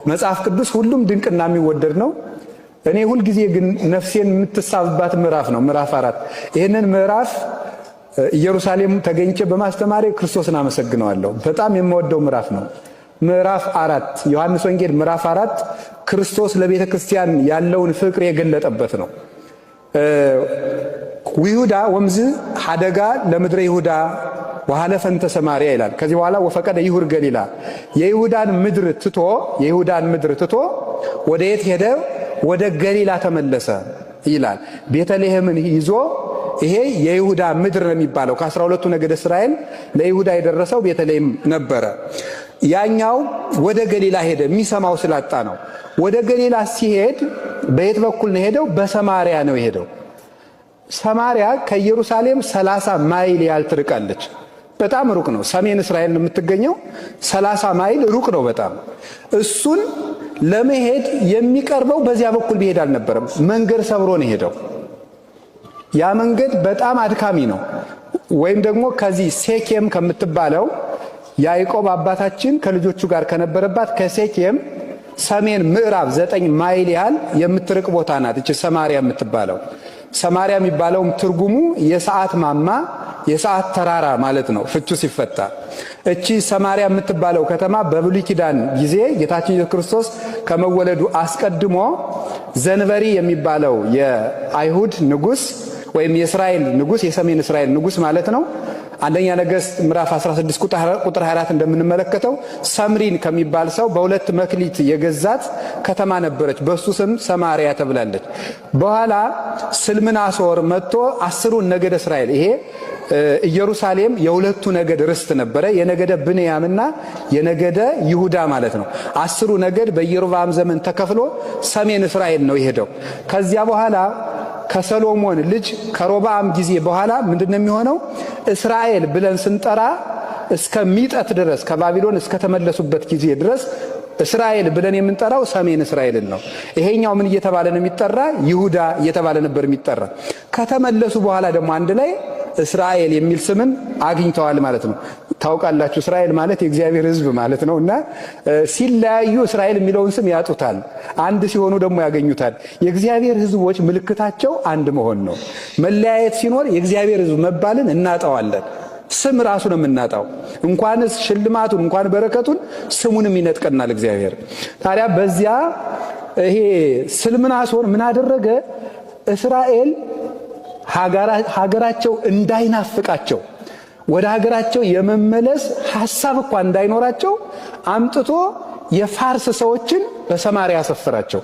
መጽሐፍ ቅዱስ ሁሉም ድንቅና የሚወደድ ነው። እኔ ሁል ጊዜ ግን ነፍሴን የምትሳብባት ምዕራፍ ነው ምዕራፍ 4። ይሄንን ምዕራፍ ኢየሩሳሌም ተገኝቼ በማስተማሬ ክርስቶስን አመሰግነዋለሁ። በጣም የምወደው ምዕራፍ ነው። ምዕራፍ 4 ዮሐንስ ወንጌል ምዕራፍ 4 ክርስቶስ ለቤተ ክርስቲያን ያለውን ፍቅር የገለጠበት ነው። ይሁዳ ወምዝ ሐደጋ ለምድረ ይሁዳ ወሐለፈንተ ሰማርያ ይላል። ከዚህ በኋላ ወፈቀደ ይሁር ገሊላ የይሁዳን ምድር ትቶ ወደ የት ሄደ? ወደ ገሊላ ተመለሰ ይላል። ቤተልሔምን ይዞ ይሄ የይሁዳ ምድር ነው የሚባለው። ከ12ቱ ነገደ እስራኤል ለይሁዳ የደረሰው ቤተልሔም ነበረ። ያኛው ወደ ገሊላ ሄደ፣ የሚሰማው ስላጣ ነው። ወደ ገሊላ ሲሄድ በየት በኩል ነው ሄደው? በሰማርያ ነው የሄደው። ሰማርያ ከኢየሩሳሌም 30 ማይል ያህል ትርቃለች። በጣም ሩቅ ነው። ሰሜን እስራኤል ነው የምትገኘው። 30 ማይል ሩቅ ነው በጣም። እሱን ለመሄድ የሚቀርበው በዚያ በኩል ቢሄድ አልነበረም። መንገድ ሰብሮ ነው ሄደው። ያ መንገድ በጣም አድካሚ ነው። ወይም ደግሞ ከዚህ ሴኬም ከምትባለው ያዕቆብ አባታችን ከልጆቹ ጋር ከነበረባት ከሴኬም ሰሜን ምዕራብ 9 ማይል ያህል የምትርቅ ቦታ ናት እቺ ሰማርያ የምትባለው። ሰማርያ የሚባለውም ትርጉሙ የሰዓት ማማ፣ የሰዓት ተራራ ማለት ነው ፍቹ ሲፈታ። እቺ ሰማርያ የምትባለው ከተማ በብሉይ ኪዳን ጊዜ ጌታችን ኢየሱስ ክርስቶስ ከመወለዱ አስቀድሞ ዘንበሪ የሚባለው የአይሁድ ንጉስ ወይም የእስራኤል ንጉስ፣ የሰሜን እስራኤል ንጉስ ማለት ነው። አንደኛ ነገሥት ምዕራፍ 16 ቁጥር 24 እንደምንመለከተው ሰምሪን ከሚባል ሰው በሁለት መክሊት የገዛት ከተማ ነበረች። በሱ ስም ሰማርያ ተብላለች። በኋላ ስልምናሶር መጥቶ 10ሩን ነገደ እስራኤል፣ ይሄ ኢየሩሳሌም የሁለቱ ነገድ ርስት ነበረ፣ የነገደ ብንያምና የነገደ ይሁዳ ማለት ነው። 10ሩ ነገድ በኢዮርብዓም ዘመን ተከፍሎ ሰሜን እስራኤል ነው የሄደው። ከዚያ በኋላ ከሰሎሞን ልጅ ከሮብዓም ጊዜ በኋላ ምንድነው የሚሆነው? እስራኤል ብለን ስንጠራ እስከሚጠት ድረስ ከባቢሎን እስከተመለሱበት ጊዜ ድረስ እስራኤል ብለን የምንጠራው ሰሜን እስራኤልን ነው። ይሄኛው ምን እየተባለ ነው የሚጠራ? ይሁዳ እየተባለ ነበር የሚጠራ። ከተመለሱ በኋላ ደግሞ አንድ ላይ እስራኤል የሚል ስምን አግኝተዋል ማለት ነው። ታውቃላችሁ እስራኤል ማለት የእግዚአብሔር ሕዝብ ማለት ነውና ሲለያዩ እስራኤል የሚለውን ስም ያጡታል፣ አንድ ሲሆኑ ደግሞ ያገኙታል። የእግዚአብሔር ሕዝቦች ምልክታቸው አንድ መሆን ነው። መለያየት ሲኖር የእግዚአብሔር ሕዝብ መባልን እናጣዋለን። ስም ራሱ ነው የምናጣው። እንኳንስ ሽልማቱን እንኳን በረከቱን ስሙንም ይነጥቀናል እግዚአብሔር። ታዲያ በዚያ ይሄ ስልምናሶር ምን አደረገ? እስራኤል ሀገራቸው እንዳይናፍቃቸው ወደ ሀገራቸው የመመለስ ሐሳብ እንኳን እንዳይኖራቸው አምጥቶ የፋርስ ሰዎችን በሰማርያ ያሰፈራቸው።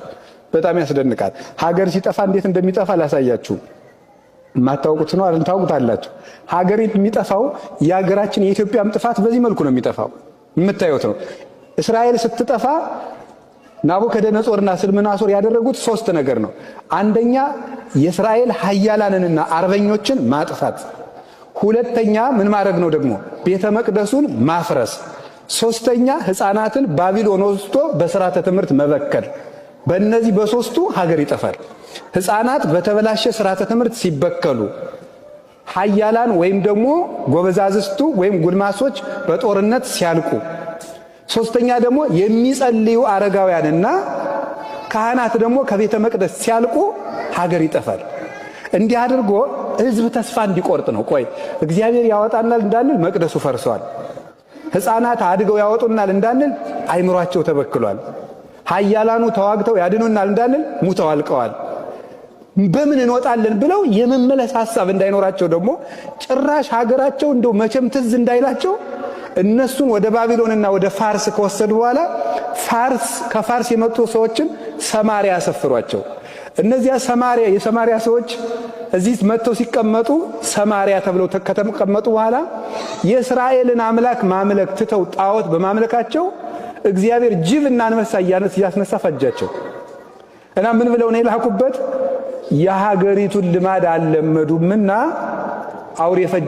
በጣም ያስደንቃል። ሀገር ሲጠፋ እንዴት እንደሚጠፋ ላሳያችሁ። ማታውቁት ነው አይደል? ታውቁታላችሁ። ሀገር የሚጠፋው የሀገራችን የኢትዮጵያም ጥፋት በዚህ መልኩ ነው የሚጠፋው። የምታዩት ነው። እስራኤል ስትጠፋ ናቡከደነጾርና ስልምናሶር ያደረጉት 3 ነገር ነው። አንደኛ የእስራኤል ኃያላንንና አርበኞችን ማጥፋት። ሁለተኛ ምን ማድረግ ነው ደግሞ? ቤተ መቅደሱን ማፍረስ። ሶስተኛ ሕፃናትን ባቢሎን ወስዶ በሥርዓተ ትምህርት መበከል። በእነዚህ በ3ቱ ሀገር ይጠፋል። ሕፃናት በተበላሸ ሥርዓተ ትምህርት ሲበከሉ፣ ኃያላን ወይም ደግሞ ጎበዛዝቱ ወይም ጉልማሶች በጦርነት ሲያልቁ፣ ሶስተኛ ደግሞ የሚጸልዩ አረጋውያንና ካህናት ደግሞ ከቤተ መቅደስ ሲያልቁ ሀገር ይጠፋል። እንዲህ አድርጎ ሕዝብ ተስፋ እንዲቆርጥ ነው። ቆይ እግዚአብሔር ያወጣናል እንዳንል መቅደሱ ፈርሷል። ሕፃናት አድገው ያወጡናል እንዳንል አይምሯቸው ተበክሏል። ኃያላኑ ተዋግተው ያድኑናል እንዳንል ሙተው አልቀዋል። በምን እንወጣለን ብለው የመመለስ ሐሳብ እንዳይኖራቸው ደግሞ ጭራሽ ሀገራቸው እንደው መቼም ትዝ እንዳይላቸው እነሱን ወደ ባቢሎንና ወደ ፋርስ ከወሰዱ በኋላ ከፋርስ የመጡ ሰዎችን ሰማርያ ያሰፍሯቸው። እነዚያ የሰማርያ ሰዎች እዚህ መጥተው ሲቀመጡ ሰማርያ ተብለው ከተቀመጡ በኋላ የእስራኤልን አምላክ ማምለክ ትተው ጣዖት በማምለካቸው እግዚአብሔር ጅብና አንበሳ እያስነሳ ፈጃቸው። እና ምን ብለው ነው የላኩበት? የሀገሪቱን ልማድ አልለመዱምና አውሬ ፈጅ